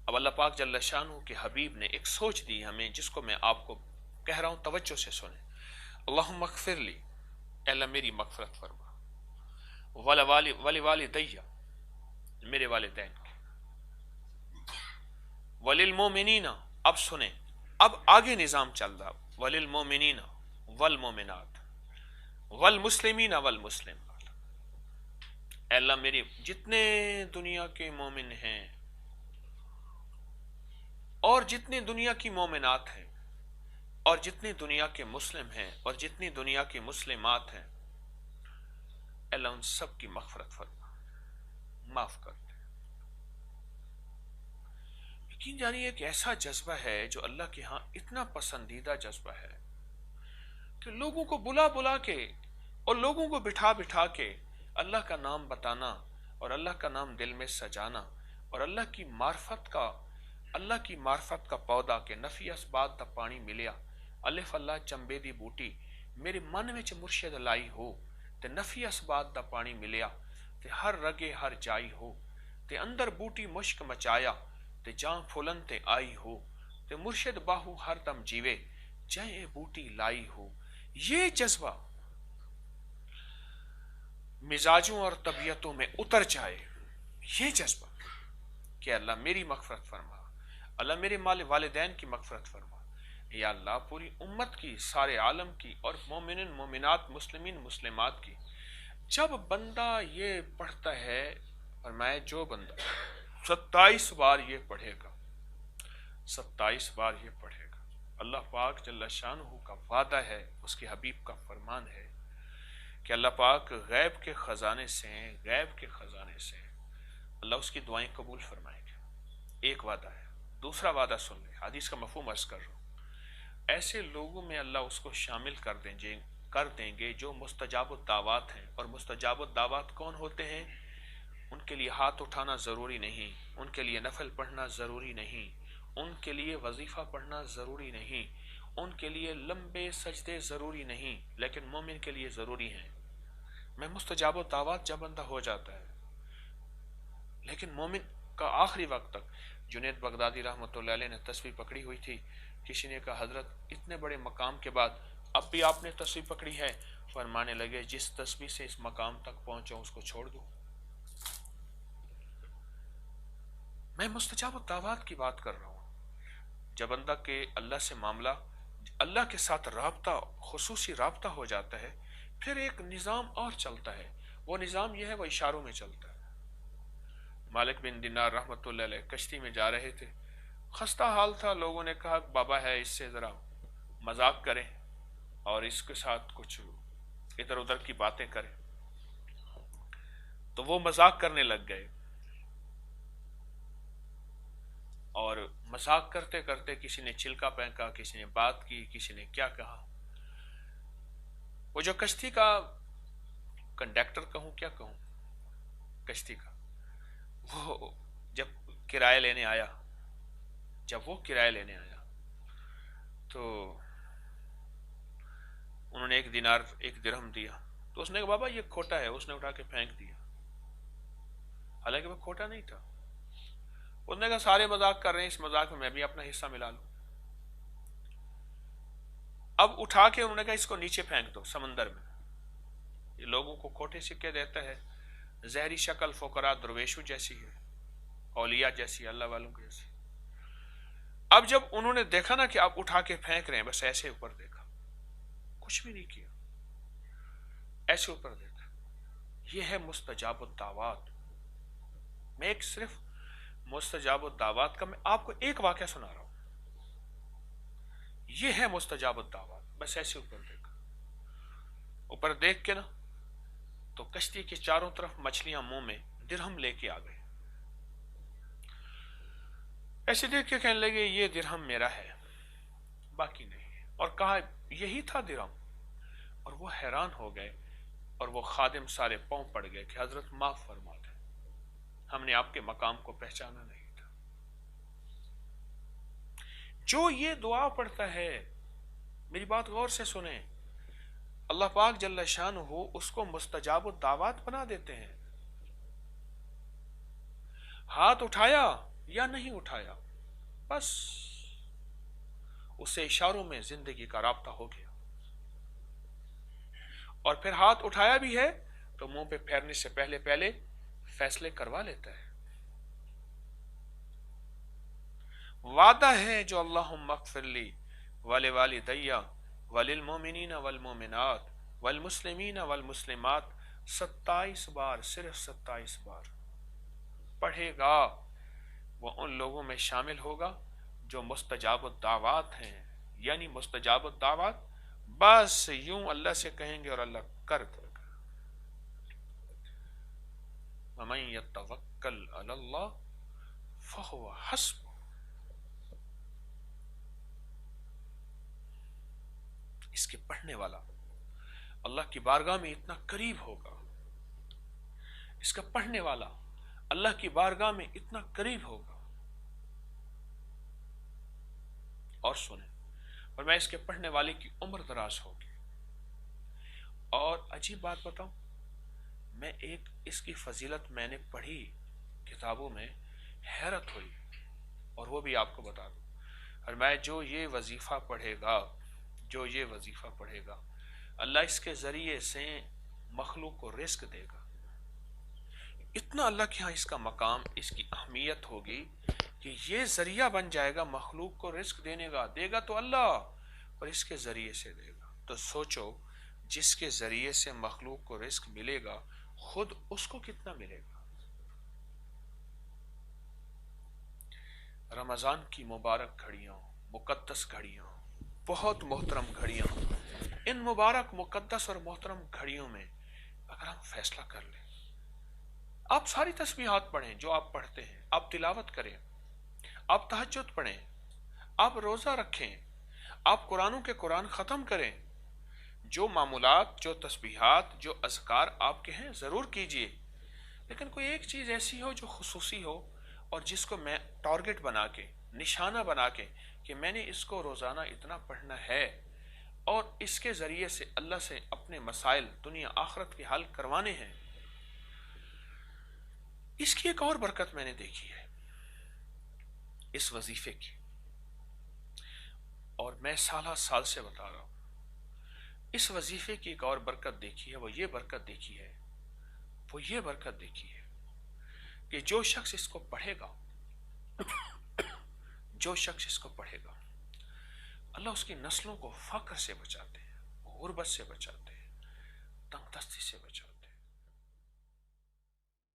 اب اللہ پاک جل شانہ کے حبیب نے ایک سوچ دی ہمیں، جس کو میں آپ کو کہہ رہا ہوں، توجہ سے سنیں۔ اللہم اغفر لی، اے اللہ میری مغفرت فرما، ولی والدیہ، میرے والدین کی، وللمومنین، اب سنیں، اب آگے نظام چل رہا، وللمومنین والمومنات والمسلمین والمسلمات، اے اللہ میری جتنے دنیا کے مومن ہیں اور جتنی دنیا کی مومنات ہیں اور جتنی دنیا کے مسلم ہیں اور جتنی دنیا کی مسلمات ہیں، اے اللہ ان سب کی مغفرت فرما، معاف کر دے۔ یقین جانیے ایک ایسا جذبہ ہے جو اللہ کے ہاں اتنا پسندیدہ جذبہ ہے کہ لوگوں کو بلا بلا کے اور لوگوں کو بٹھا بٹھا کے اللہ کا نام بتانا اور اللہ کا نام دل میں سجانا اور اللہ کی معرفت کا پودا کہ نفی اسبات دا پانی ملیا، الف اللہ چمبے دی بوٹی میرے من وچ مرشد لائی ہو، تے نفی اسبات دا پانی ملیا، تے ہر رگے ہر جائی ہو، تے اندر بوٹی مشک مچایا، تے جاں پھولن تے آئی ہو، تے مرشد باہو ہر دم جیوے جائے بوٹی لائی ہو۔ یہ جذبہ مزاجوں اور طبیعتوں میں اتر جائے، یہ جذبہ کہ اللہ میری مغفرت فرما، اللہ میرے والدین کی مغفرت فرما، یا اللہ پوری امت کی، سارے عالم کی، اور مومنین مومنات، مسلمین مسلمات کی۔ جب بندہ یہ پڑھتا ہے، فرمائے جو بندہ 27 بار یہ پڑھے گا، 27 بار یہ پڑھے گا، اللہ پاک جل شانہ کا وعدہ ہے، اس کے حبیب کا فرمان ہے کہ اللہ پاک غیب کے خزانے سے ہیں، غیب کے خزانے سے ہیں، اللہ اس کی دعائیں قبول فرمائیں گے۔ ایک وعدہ ہے۔ دوسرا وعدہ سن لیں، حدیث کا مفہوم عرض کر رہا ہوں، ایسے لوگوں میں اللہ اس کو شامل کر دیں گے جو مستجاب الدعوات ہیں۔ اور مستجاب الدعوات کون ہوتے ہیں؟ ان کے لیے ہاتھ اٹھانا ضروری نہیں، ان کے لیے نفل پڑھنا ضروری نہیں، ان کے لیے وظیفہ پڑھنا ضروری نہیں، ان کے لیے لمبے سجدے ضروری نہیں، لیکن مومن کے لیے ضروری ہیں۔ میں مستجاب الدعوات جب بندہ ہو جاتا ہے، لیکن مومن کا آخری وقت تک، جنید بغدادی رحمۃ اللہ علیہ نے تسبیح پکڑی ہوئی تھی، کسی نے کہا حضرت اتنے بڑے مقام کے بعد اب بھی آپ نے تسبیح پکڑی ہے؟ فرمانے لگے جس تسبیح سے اس مقام تک پہنچا اس کو چھوڑ دو۔ میں مستجاب الدعوات کی بات کر رہا ہوں، جب بندہ کے اللہ سے معاملہ، اللہ کے ساتھ رابطہ، خصوصی رابطہ ہو جاتا ہے، پھر ایک نظام اور چلتا ہے۔ وہ نظام یہ ہے، وہ اشاروں میں چلتا ہے۔ مالک بن دینار رحمۃ اللہ علیہ کشتی میں جا رہے تھے، خستہ حال تھا، لوگوں نے کہا بابا ہے اس سے ذرا مذاق کریں اور اس کے ساتھ کچھ ادھر ادھر کی باتیں کریں، تو وہ مذاق کرنے لگ گئے، اور مذاق کرتے کرتے کسی نے چھلکا پھینکا، کسی نے بات کی، کسی نے کیا کہا۔ وہ جو کشتی کا کنڈکٹر کہوں کیا کہوں، کشتی کا، وہ جب کرایہ لینے آیا، تو انہوں نے ایک درہم دیا، تو اس نے کہا بابا یہ کھوٹا ہے، اس نے اٹھا کے پھینک دیا، حالانکہ وہ کھوٹا نہیں تھا۔ اس نے کہا سارے مذاق کر رہے ہیں، اس مذاق میں بھی اپنا حصہ ملا لوں۔ اب اٹھا کے انہوں نے کہا اس کو نیچے پھینک دو سمندر میں۔ یہ لوگوں کو کھوٹے سکے دیتا ہے، زہری شکل فقراء درویشوں جیسی ہے، اولیاء جیسی، اللہ والوں کی جیسی۔ اب جب انہوں نے دیکھا نا کہ آپ اٹھا کے پھینک رہے ہیں، بس ایسے اوپر دیکھا، کچھ بھی نہیں کیا، ایسے اوپر دیکھا۔ یہ ہے مستجاب الدعوات۔ میں ایک صرف مستجاب الدعوات کا میں آپ کو ایک واقعہ سنا رہا ہوں۔ یہ ہے مستجاب الدعوات، بس ایسے اوپر دیکھا، اوپر دیکھ کے نا تو کشتی کے چاروں طرف مچھلیاں منہ میں درہم لے کے آ گئے، ایسے دیکھ کے کہنے لگے یہ درہم میرا ہے، باقی نہیں ہے، اور کہا یہی تھا درہم، اور وہ حیران ہو گئے، اور وہ خادم سارے پاؤں پڑ گئے کہ حضرت معاف فرما دیں، ہم نے آپ کے مقام کو پہچانا نہیں تھا۔ جو یہ دعا پڑھتا ہے، میری بات غور سے سنیں، اللہ پاک جل شانہ اس کو مستجاب الدعوات بنا دیتے ہیں۔ ہاتھ اٹھایا یا نہیں اٹھایا، بس اسے اشاروں میں زندگی کا رابطہ ہو گیا، اور پھر ہاتھ اٹھایا بھی ہے تو منہ پہ پھیرنے سے پہلے پہلے فیصلے کروا لیتا ہے۔ وعدہ ہے جو اللہم اغفر لی ولوالدی وللمؤمنین والمؤمنات والمسلمین والمسلمات 27 بار، صرف 27 بار پڑھے گا وہ ان لوگوں میں شامل ہوگا جو مستجاب الدعوات ہیں، یعنی مستجاب الدعوات بس یوں اللہ سے کہیں گے اور اللہ کر دے گا۔ وَمَن يَتَوَکَّلْ عَلَى اللَّهِ فَهُوَ حَسْبُهُ۔ اس کے پڑھنے والا اللہ کی بارگاہ میں اتنا قریب ہوگا، اس کا پڑھنے والا اللہ کی بارگاہ میں اتنا قریب ہوگا۔ اور سنیں، اور میں اس کے پڑھنے والے کی عمر دراز ہوگی۔ اور عجیب بات بتاؤں، میں ایک اس کی فضیلت میں نے پڑھی کتابوں میں، حیرت ہوئی، اور وہ بھی آپ کو بتا دوں۔ اور میں جو یہ وظیفہ پڑھے گا، جو یہ وظیفہ پڑھے گا، اللہ اس کے ذریعے سے مخلوق کو رزق دے گا۔ اتنا اللہ کے ہاں اس کا مقام، اس کی اہمیت ہوگی کہ یہ ذریعہ بن جائے گا مخلوق کو رزق دینے کا، دے گا تو اللہ، اور اس کے ذریعے سے دے گا۔ تو سوچو، جس کے ذریعے سے مخلوق کو رزق ملے گا، خود اس کو کتنا ملے گا۔ رمضان کی مبارک گھڑیاں، مقدس گھڑیاں، بہت محترم گھڑیاں، ان مبارک مقدس اور محترم گھڑیوں میں اگر ہم فیصلہ کر لیں، آپ ساری تسبیحات پڑھیں جو آپ پڑھتے ہیں، آپ تلاوت کریں، آپ تہجد پڑھیں، آپ روزہ رکھیں، آپ قرآنوں کے قرآن ختم کریں، جو معمولات، جو تسبیحات، جو اذکار آپ کے ہیں ضرور کیجئے، لیکن کوئی ایک چیز ایسی ہو جو خصوصی ہو، اور جس کو میں ٹارگٹ بنا کے، نشانہ بنا کے، کہ میں نے اس کو روزانہ اتنا پڑھنا ہے، اور اس کے ذریعے سے اللہ سے اپنے مسائل دنیا آخرت کے حل کروانے ہیں۔ اس کی ایک اور برکت میں نے دیکھی ہے اس وظیفے کی، اور میں سالہ سال سے بتا رہا ہوں، اس وظیفے کی ایک اور برکت دیکھی ہے، وہ یہ برکت دیکھی ہے، وہ یہ برکت دیکھی ہے کہ جو شخص اس کو پڑھے گا، جو شخص اس کو پڑھے گا، اللہ اس کی نسلوں کو فقر سے بچاتے ہیں، غربت سے بچاتے ہیں، تنگ دستی سے بچاتے ہیں۔